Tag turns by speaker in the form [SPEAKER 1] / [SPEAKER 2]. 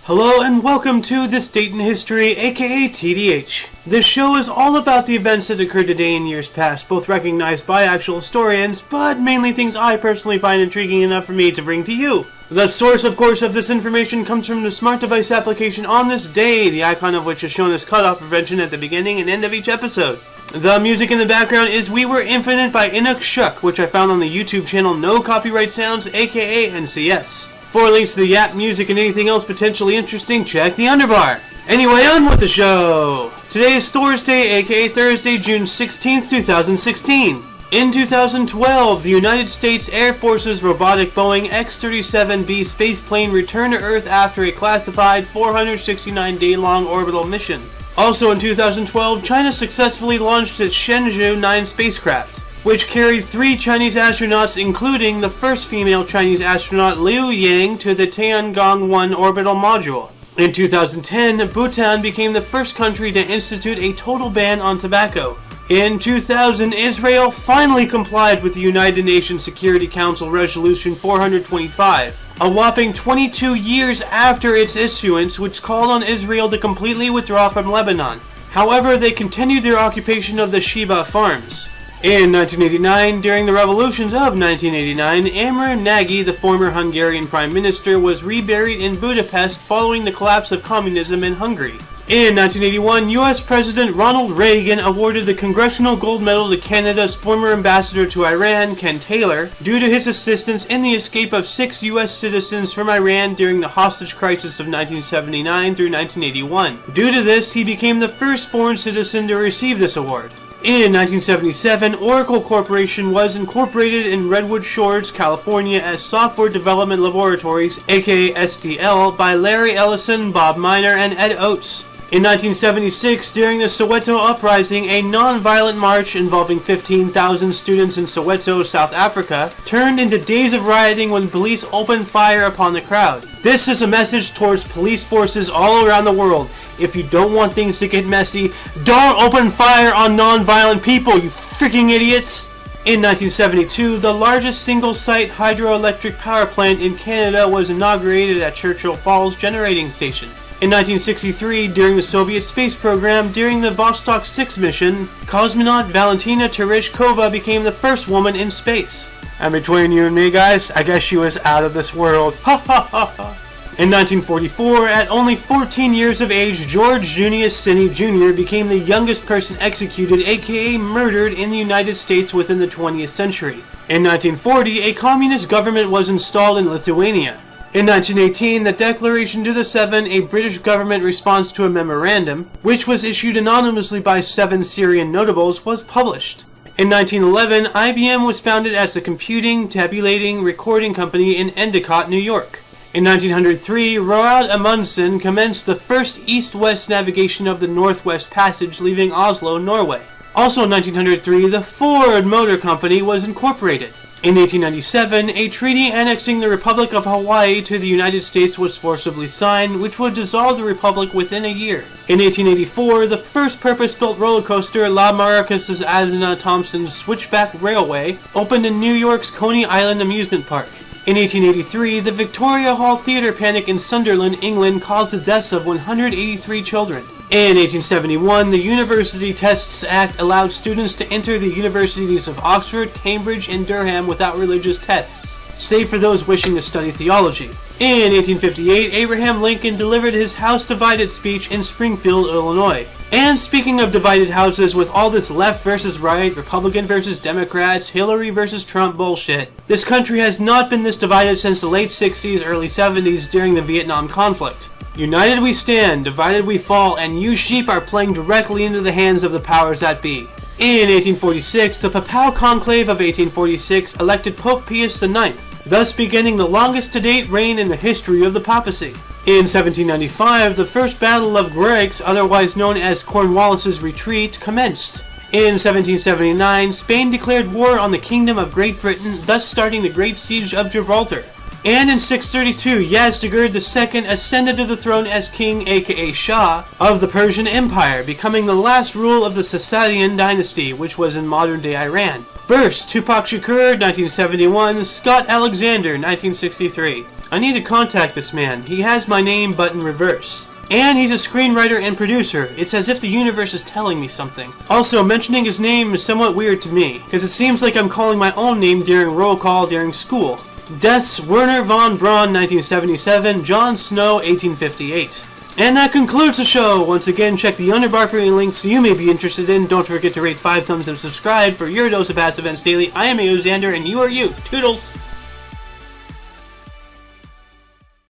[SPEAKER 1] Hello and welcome to This Date in History, aka TDH. This show is all about the events that occurred today in years past, both recognized by actual historians, but mainly things I personally find intriguing enough for me to bring to you. The source, of course, of this information comes from the smart device application on this day, the icon of which is shown as cutoff prevention at the beginning and end of each episode. The music in the background is We Were Infinite by Inukshuk, which I found on the YouTube channel No Copyright Sounds, aka NCS. For links to the app, music, and anything else potentially interesting, check the underbar. Anyway, on with the show! Today is Thursday, aka Thursday, June 16th, 2016. In 2012, the United States Air Force's robotic Boeing X-37B spaceplane returned to Earth after a classified 469-day-long orbital mission. Also in 2012, China successfully launched its Shenzhou 9 spacecraft, which carried 3 Chinese astronauts, including the first female Chinese astronaut Liu Yang to the Tiangong-1 orbital module. In 2010, Bhutan became the first country to institute a total ban on tobacco. In 2000, Israel finally complied with the United Nations Security Council Resolution 425, a whopping 22 years after its issuance, which called on Israel to completely withdraw from Lebanon. However, they continued their occupation of the Sheba farms. In 1989, during the revolutions of 1989, Amr Nagy, the former Hungarian Prime Minister, was reburied in Budapest following the collapse of communism in Hungary. In 1981, U.S. President Ronald Reagan awarded the Congressional Gold Medal to Canada's former ambassador to Iran, Ken Taylor, due to his assistance in the escape of 6 U.S. citizens from Iran during the hostage crisis of 1979 through 1981. Due to this, he became the first foreign citizen to receive this award. In 1977, Oracle Corporation was incorporated in Redwood Shores, California as Software Development Laboratories, aka SDL, by Larry Ellison, Bob Miner, and Ed Oates. In 1976, during the Soweto Uprising, a non-violent march involving 15,000 students in Soweto, South Africa, turned into days of rioting when police opened fire upon the crowd. This is a message towards police forces all around the world. If you don't want things to get messy, don't open fire on non-violent people, you freaking idiots! In 1972, the largest single-site hydroelectric power plant in Canada was inaugurated at Churchill Falls Generating Station. In 1963, during the Soviet space program, during the Vostok 6 mission, cosmonaut Valentina Tereshkova became the first woman in space. And between you and me, guys, I guess she was out of this world. Ha ha ha ha! In 1944, at only 14 years of age, George Junius Sidney Jr. became the youngest person executed, aka murdered, in the United States within the 20th century. In 1940, a communist government was installed in Lithuania. In 1918, the Declaration to the Seven, a British government response to a memorandum, which was issued anonymously by 7 Syrian notables, was published. In 1911, IBM was founded as a computing, tabulating, recording company in Endicott, New York. In 1903, Roald Amundsen commenced the first east-west navigation of the Northwest Passage, leaving Oslo, Norway. Also in 1903, the Ford Motor Company was incorporated. In 1897, a treaty annexing the Republic of Hawaii to the United States was forcibly signed, which would dissolve the Republic within a year. In 1884, the first purpose-built roller coaster, La Marcus Asna Thompson's Switchback Railway, opened in New York's Coney Island Amusement Park. In 1883, the Victoria Hall theater panic in Sunderland, England, caused the deaths of 183 children. In 1871, the University Tests Act allowed students to enter the universities of Oxford, Cambridge, and Durham without religious tests, save for those wishing to study theology. In 1858, Abraham Lincoln delivered his House Divided speech in Springfield, Illinois. And speaking of divided houses, with all this left versus right, Republican versus Democrats, Hillary versus Trump bullshit, this country has not been this divided since the late 60s, early 70s during the Vietnam conflict. United we stand, divided we fall, and you sheep are playing directly into the hands of the powers that be. In 1846, the Papal Conclave of 1846 elected Pope Pius IX, thus beginning the longest-to-date reign in the history of the papacy. In 1795, the First Battle of Grex, otherwise known as Cornwallis's Retreat, commenced. In 1779, Spain declared war on the Kingdom of Great Britain, thus starting the Great Siege of Gibraltar. And in 632, Yazdegerd II ascended to the throne as king, aka Shah, of the Persian Empire, becoming the last rule of the Sassanian dynasty, which was in modern-day Iran. Births: Tupac Shakur, 1971, Scott Alexander, 1963. I need to contact this man. He has my name but in reverse. And he's a screenwriter and producer. It's as if the universe is telling me something. Also, mentioning his name is somewhat weird to me, because it seems like I'm calling my own name during roll call during school. Deaths: Werner von Braun, 1977, Jon Snow, 1858. And that concludes the show. Once again, check the underbar for any links you may be interested in. Don't forget to rate 5 thumbs and subscribe for your dose of past events daily. I am Xander, and you are you. Toodles!